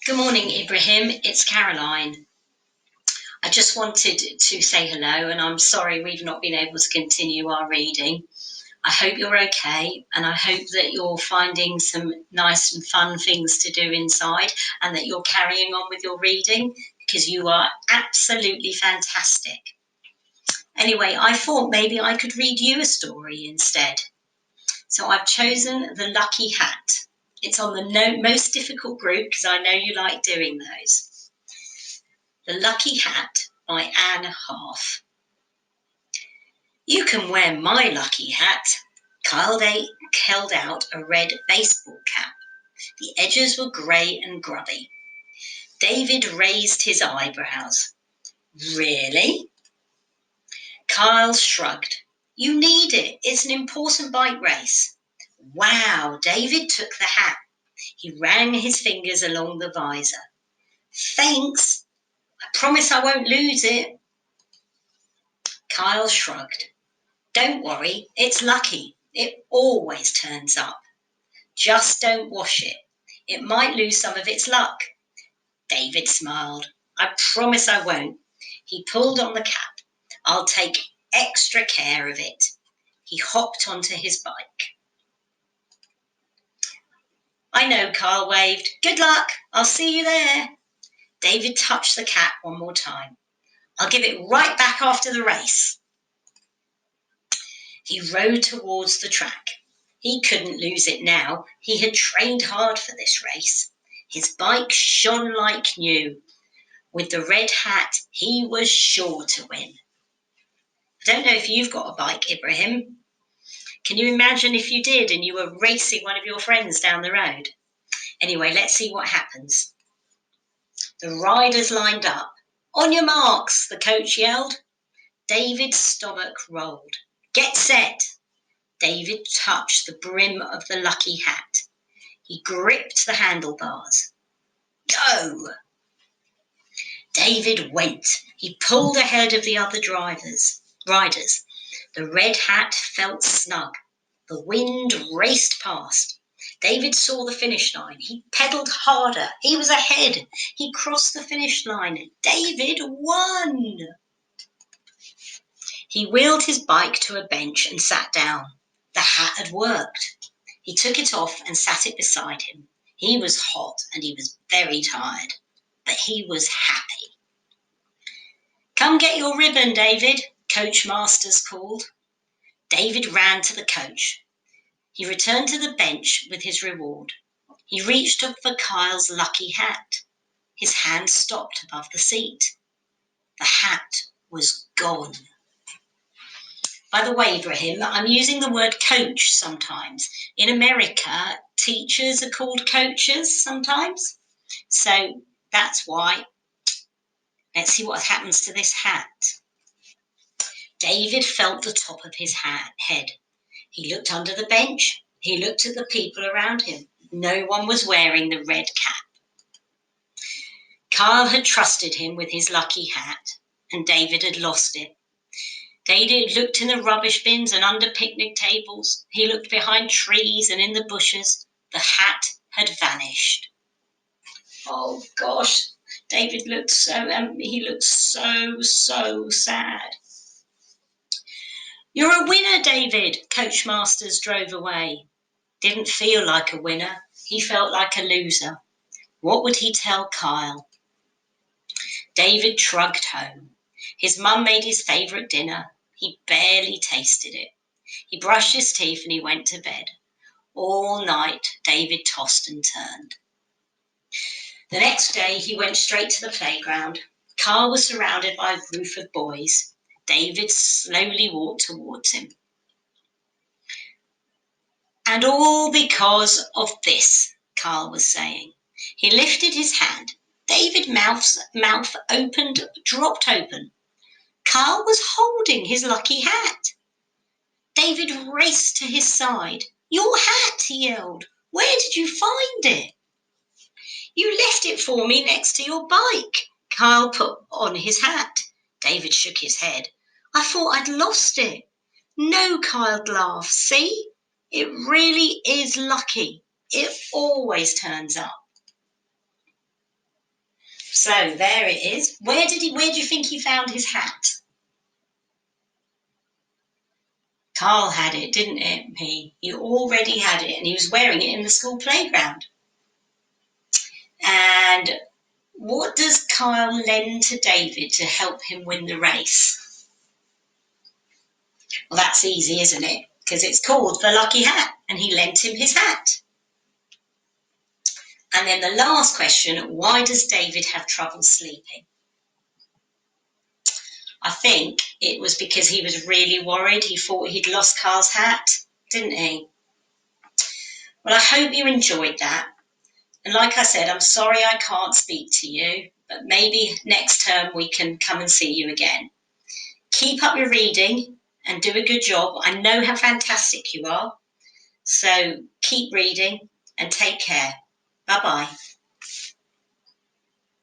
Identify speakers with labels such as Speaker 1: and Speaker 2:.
Speaker 1: Good morning, Ibrahim. It's Caroline. I just wanted to say hello, and I'm sorry we've not been able to continue our reading. I hope you're okay, and I hope that you're finding some nice and fun things to do inside, and that you're carrying on with your reading because you are absolutely fantastic. Anyway, I thought maybe I could read you a story instead. So I've chosen The Lucky Hat. It's on the most difficult group because I know you like doing those. The Lucky Hat by Anne Half. You can wear my lucky hat. Kyle held out a red baseball cap. The edges were grey and grubby. David raised his eyebrows. Really? Kyle shrugged. You need it. It's an important bike race. Wow, David took the hat. He ran his fingers along the visor. Thanks. I promise I won't lose it. Kyle shrugged. Don't worry, it's lucky. It always turns up. Just don't wash it. It might lose some of its luck. David smiled. I promise I won't. He pulled on the cap. I'll take extra care of it. He hopped onto his bike. I know, Carl waved. Good luck. I'll see you there. David touched the cap one more time. I'll give it right back after the race. He rode towards the track. He couldn't lose it now. He had trained hard for this race. His bike shone like new. With the red hat, he was sure to win. I don't know if you've got a bike, Ibrahim. Can you imagine if you did and you were racing one of your friends down the road? Anyway, let's see what happens. The riders lined up. On your marks, the coach yelled. David's stomach rolled. Get set. David touched the brim of the lucky hat. He gripped the handlebars. Go! David went. He pulled ahead of the other riders. The red hat felt snug. The wind raced past. David saw the finish line. He pedalled harder. He was ahead. He crossed the finish line. David won! He wheeled his bike to a bench and sat down. The hat had worked. He took it off and sat it beside him. He was hot and he was very tired, but he was happy. Come get your ribbon, David, Coach Masters called. David ran to the coach. He returned to the bench with his reward. He reached up for Kyle's lucky hat. His hand stopped above the seat. The hat was gone. By the way, Ibrahim, I'm using the word coach sometimes. In America, teachers are called coaches sometimes. So that's why. Let's see what happens to this hat. David felt the top of his head. He looked under the bench. He looked at the people around him. No one was wearing the red cap. Kyle had trusted him with his lucky hat, and David had lost it. David looked in the rubbish bins and under picnic tables. He looked behind trees and in the bushes. The hat had vanished. Oh gosh, David looked he looked so sad. You're a winner, David, Coach Masters drove away. Didn't feel like a winner. He felt like a loser. What would he tell Kyle? David trudged home. His mum made his favourite dinner. He barely tasted it. He brushed his teeth and he went to bed. All night, David tossed and turned. The next day, he went straight to the playground. Kyle was surrounded by a group of boys. David slowly walked towards him. And all because of this, Kyle was saying. He lifted his hand. David's mouth dropped open. Kyle was holding his lucky hat. David raced to his side. Your hat, he yelled. Where did you find it? You left it for me next to your bike. Kyle put on his hat. David shook his head. I thought I'd lost it. No, Kyle laughed. See? It really is lucky. It always turns up. So there it is. Where do you think he found his hat? Carl had it, didn't he? He already had it, and he was wearing it in the school playground. And what does Kyle lend to David to help him win the race? Well, that's easy, isn't it? Because it's called the lucky hat, and he lent him his hat. And then the last question, why does David have trouble sleeping? I think it was because he was really worried. He thought he'd lost Carl's hat, didn't he? Well, I hope you enjoyed that. And like I said, I'm sorry I can't speak to you, but maybe next term we can come and see you again. Keep up your reading and do a good job. I know how fantastic you are. So keep reading and take care. Bye-bye.